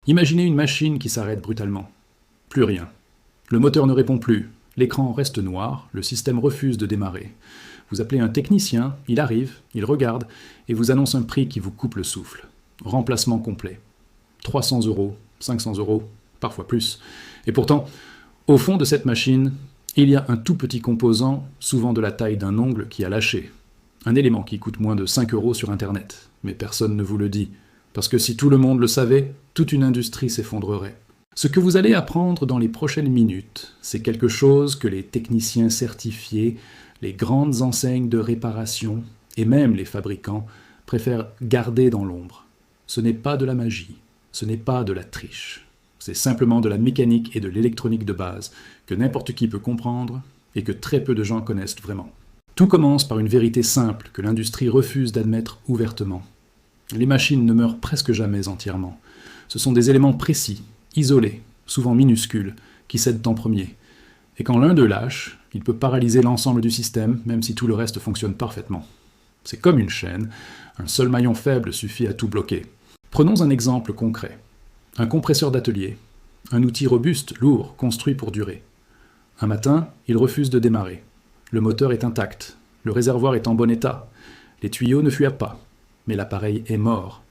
Imaginez une machine qui s'arrête brutalement. Plus rien. Le moteur ne répond plus, l'écran reste noir, le système refuse de démarrer. Vous appelez un technicien, il arrive, il regarde et vous annonce un prix qui vous coupe le souffle. Remplacement complet. 300 €, 500 €, parfois plus. Et pourtant, au fond de cette machine, il y a un tout petit composant, souvent de la taille d'un ongle, qui a lâché. Un élément qui coûte moins de 5 € sur Internet. Mais personne ne vous le dit. Parce que si tout le monde le savait, toute une industrie s'effondrerait. Ce que vous allez apprendre dans les prochaines minutes, c'est quelque chose que les techniciens certifiés, les grandes enseignes de réparation et même les fabricants préfèrent garder dans l'ombre. Ce n'est pas de la magie, ce n'est pas de la triche. C'est simplement de la mécanique et de l'électronique de base que n'importe qui peut comprendre et que très peu de gens connaissent vraiment. Tout commence par une vérité simple que l'industrie refuse d'admettre ouvertement. Les machines ne meurent presque jamais entièrement. Ce sont des éléments précis, isolés, souvent minuscules, qui cèdent en premier. Et quand l'un d'eux lâche, il peut paralyser l'ensemble du système, même si tout le reste fonctionne parfaitement. C'est comme une chaîne, un seul maillon faible suffit à tout bloquer. Prenons un exemple concret. Un compresseur d'atelier, un outil robuste, lourd, construit pour durer. Un matin, il refuse de démarrer. Le moteur est intact, le réservoir est en bon état, les tuyaux ne fuient pas, mais l'appareil est mort.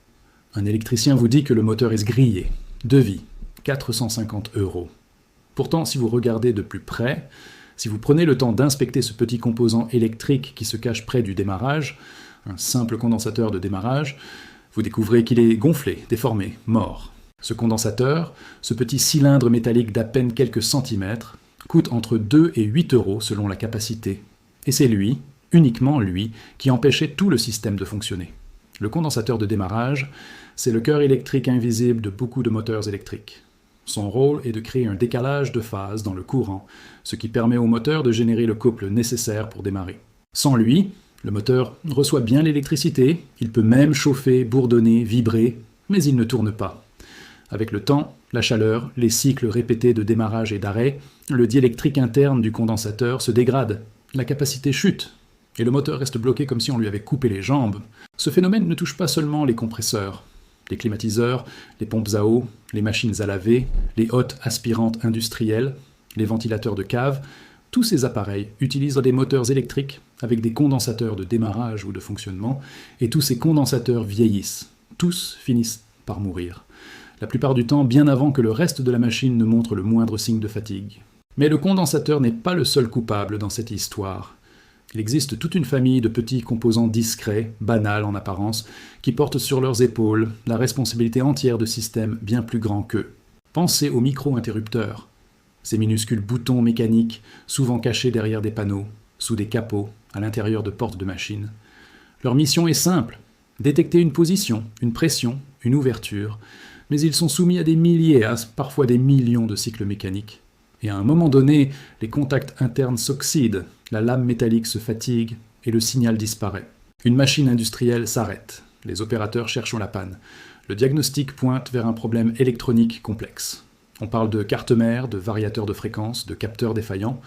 Un électricien vous dit que le moteur est grillé. Devis, 450 €. Pourtant, si vous regardez de plus près, si vous prenez le temps d'inspecter ce petit composant électrique qui se cache près du démarrage, un simple condensateur de démarrage, vous découvrez qu'il est gonflé, déformé, mort. Ce condensateur, ce petit cylindre métallique d'à peine quelques centimètres, coûte entre 2 et 8 € selon la capacité. Et c'est lui, uniquement lui, qui empêchait tout le système de fonctionner. Le condensateur de démarrage, c'est le cœur électrique invisible de beaucoup de moteurs électriques. Son rôle est de créer un décalage de phase dans le courant, ce qui permet au moteur de générer le couple nécessaire pour démarrer. Sans lui, le moteur reçoit bien l'électricité, il peut même chauffer, bourdonner, vibrer, mais il ne tourne pas. Avec le temps, la chaleur, les cycles répétés de démarrage et d'arrêt, le diélectrique interne du condensateur se dégrade, la capacité chute, et le moteur reste bloqué comme si on lui avait coupé les jambes. Ce phénomène ne touche pas seulement les compresseurs, les climatiseurs, les pompes à eau, les machines à laver, les hottes aspirantes industrielles, les ventilateurs de cave. Tous ces appareils utilisent des moteurs électriques avec des condensateurs de démarrage ou de fonctionnement, et tous ces condensateurs vieillissent. Tous finissent par mourir. La plupart du temps bien avant que le reste de la machine ne montre le moindre signe de fatigue. Mais le condensateur n'est pas le seul coupable dans cette histoire. Il existe toute une famille de petits composants discrets, banals en apparence, qui portent sur leurs épaules la responsabilité entière de systèmes bien plus grands qu'eux. Pensez aux micro-interrupteurs, ces minuscules boutons mécaniques, souvent cachés derrière des panneaux, sous des capots, à l'intérieur de portes de machines. Leur mission est simple, détecter une position, une pression, une ouverture, mais ils sont soumis à des milliers, parfois des millions de cycles mécaniques. Et à un moment donné, les contacts internes s'oxydent, la lame métallique se fatigue et le signal disparaît. Une machine industrielle s'arrête. Les opérateurs cherchent la panne. Le diagnostic pointe vers un problème électronique complexe. On parle de carte mère, de variateurs de fréquence, de capteurs défaillants.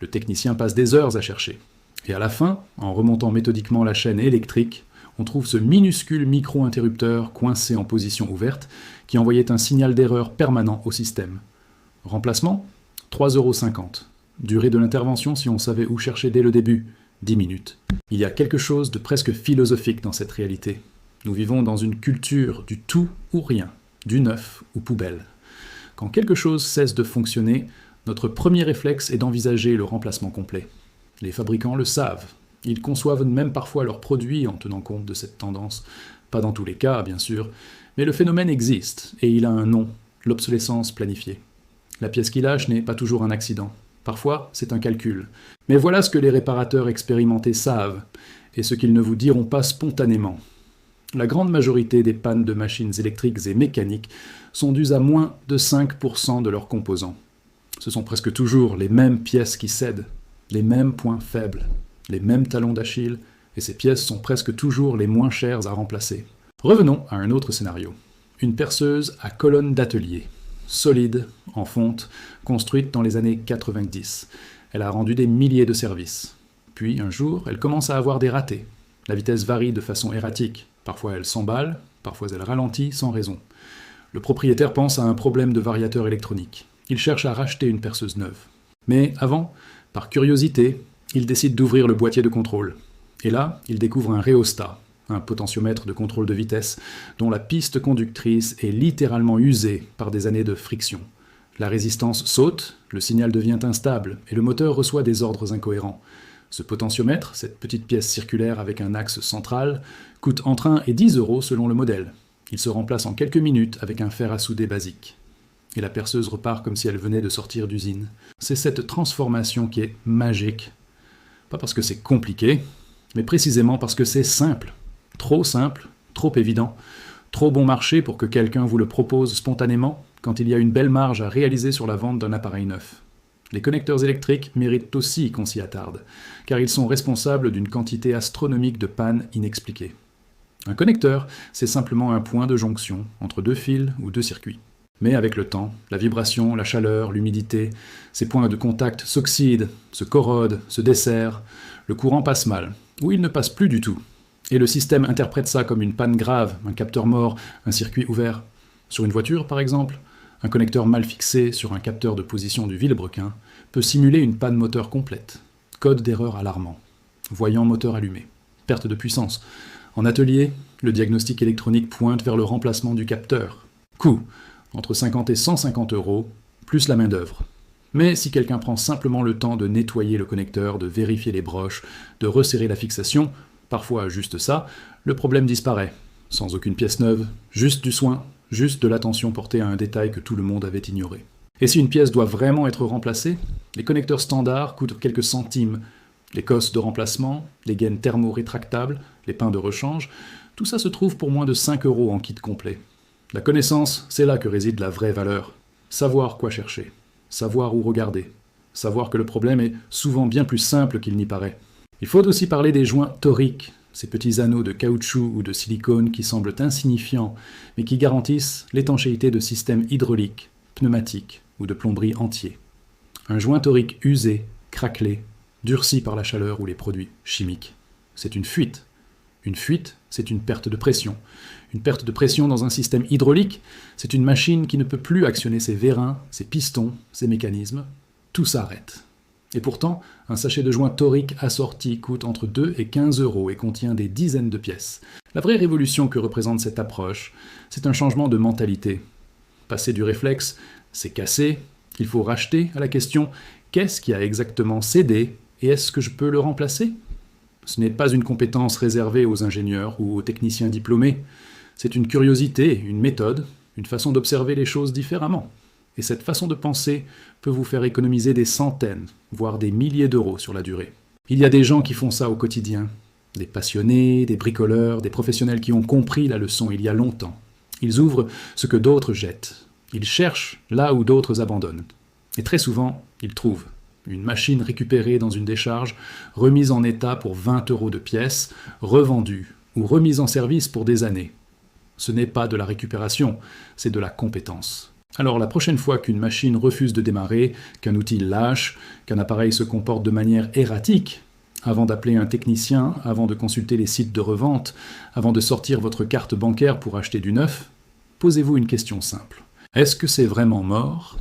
Le technicien passe des heures à chercher. Et à la fin, en remontant méthodiquement la chaîne électrique, on trouve ce minuscule micro-interrupteur coincé en position ouverte qui envoyait un signal d'erreur permanent au système. Remplacement ? 3,50 €. Durée de l'intervention, si on savait où chercher dès le début, 10 minutes. Il y a quelque chose de presque philosophique dans cette réalité. Nous vivons dans une culture du tout ou rien, du neuf ou poubelle. Quand quelque chose cesse de fonctionner, notre premier réflexe est d'envisager le remplacement complet. Les fabricants le savent. Ils conçoivent même parfois leurs produits en tenant compte de cette tendance. Pas dans tous les cas, bien sûr, mais le phénomène existe, et il a un nom, l'obsolescence planifiée. La pièce qui lâche n'est pas toujours un accident. Parfois, c'est un calcul. Mais voilà ce que les réparateurs expérimentés savent, et ce qu'ils ne vous diront pas spontanément. La grande majorité des pannes de machines électriques et mécaniques sont dues à moins de 5% de leurs composants. Ce sont presque toujours les mêmes pièces qui cèdent, les mêmes points faibles, les mêmes talons d'Achille, et ces pièces sont presque toujours les moins chères à remplacer. Revenons à un autre scénario. Une perceuse à colonne d'atelier, solide, en fonte, construite dans les années 90. Elle a rendu des milliers de services. Puis, un jour, elle commence à avoir des ratés. La vitesse varie de façon erratique. Parfois elle s'emballe, parfois elle ralentit sans raison. Le propriétaire pense à un problème de variateur électronique. Il cherche à racheter une perceuse neuve. Mais avant, par curiosité, il décide d'ouvrir le boîtier de contrôle. Et là, il découvre un rhéostat, un potentiomètre de contrôle de vitesse, dont la piste conductrice est littéralement usée par des années de friction. La résistance saute, le signal devient instable, et le moteur reçoit des ordres incohérents. Ce potentiomètre, cette petite pièce circulaire avec un axe central, coûte entre 1 et 10 € selon le modèle. Il se remplace en quelques minutes avec un fer à souder basique. Et la perceuse repart comme si elle venait de sortir d'usine. C'est cette transformation qui est magique. Pas parce que c'est compliqué, mais précisément parce que c'est simple. Trop simple, trop évident, trop bon marché pour que quelqu'un vous le propose spontanément quand il y a une belle marge à réaliser sur la vente d'un appareil neuf. Les connecteurs électriques méritent aussi qu'on s'y attarde, car ils sont responsables d'une quantité astronomique de pannes inexpliquées. Un connecteur, c'est simplement un point de jonction entre deux fils ou deux circuits. Mais avec le temps, la vibration, la chaleur, l'humidité, ces points de contact s'oxydent, se corrodent, se desserrent, le courant passe mal, ou il ne passe plus du tout. Et le système interprète ça comme une panne grave, un capteur mort, un circuit ouvert. Sur une voiture, par exemple, un connecteur mal fixé sur un capteur de position du vilebrequin peut simuler une panne moteur complète. Code d'erreur alarmant. Voyant moteur allumé. Perte de puissance. En atelier, le diagnostic électronique pointe vers le remplacement du capteur. Coût, entre 50 et 150 €, plus la main-d'œuvre. Mais si quelqu'un prend simplement le temps de nettoyer le connecteur, de vérifier les broches, de resserrer la fixation, parfois juste ça, le problème disparaît. Sans aucune pièce neuve, juste du soin, juste de l'attention portée à un détail que tout le monde avait ignoré. Et si une pièce doit vraiment être remplacée, les connecteurs standards coûtent quelques centimes. Les cosses de remplacement, les gaines thermo-rétractables, les pins de rechange, tout ça se trouve pour moins de 5 € en kit complet. La connaissance, c'est là que réside la vraie valeur. Savoir quoi chercher, savoir où regarder, savoir que le problème est souvent bien plus simple qu'il n'y paraît. Il faut aussi parler des joints toriques, ces petits anneaux de caoutchouc ou de silicone qui semblent insignifiants, mais qui garantissent l'étanchéité de systèmes hydrauliques, pneumatiques ou de plomberie entiers. Un joint torique usé, craquelé, durci par la chaleur ou les produits chimiques. C'est une fuite. Une fuite, c'est une perte de pression. Une perte de pression dans un système hydraulique, c'est une machine qui ne peut plus actionner ses vérins, ses pistons, ses mécanismes. Tout s'arrête. Et pourtant, un sachet de joint torique assorti coûte entre 2 et 15 € et contient des dizaines de pièces. La vraie révolution que représente cette approche, c'est un changement de mentalité. Passer du réflexe « c'est cassé », il faut racheter à la question « qu'est-ce qui a exactement cédé et est-ce que je peux le remplacer ?» Ce n'est pas une compétence réservée aux ingénieurs ou aux techniciens diplômés. C'est une curiosité, une méthode, une façon d'observer les choses différemment. Et cette façon de penser peut vous faire économiser des centaines, voire des milliers d'euros sur la durée. Il y a des gens qui font ça au quotidien. Des passionnés, des bricoleurs, des professionnels qui ont compris la leçon il y a longtemps. Ils ouvrent ce que d'autres jettent. Ils cherchent là où d'autres abandonnent. Et très souvent, ils trouvent. Une machine récupérée dans une décharge, remise en état pour 20 € de pièce, revendue ou remise en service pour des années. Ce n'est pas de la récupération, c'est de la compétence. Alors la prochaine fois qu'une machine refuse de démarrer, qu'un outil lâche, qu'un appareil se comporte de manière erratique, avant d'appeler un technicien, avant de consulter les sites de revente, avant de sortir votre carte bancaire pour acheter du neuf, posez-vous une question simple. Est-ce que c'est vraiment mort ?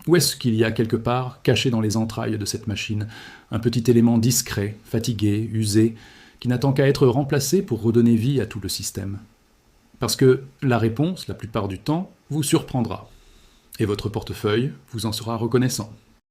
Ou est-ce qu'il y a quelque part, caché dans les entrailles de cette machine, un petit élément discret, fatigué, usé, qui n'attend qu'à être remplacé pour redonner vie à tout le système ? Parce que la réponse, la plupart du temps, vous surprendra. Et votre portefeuille vous en sera reconnaissant.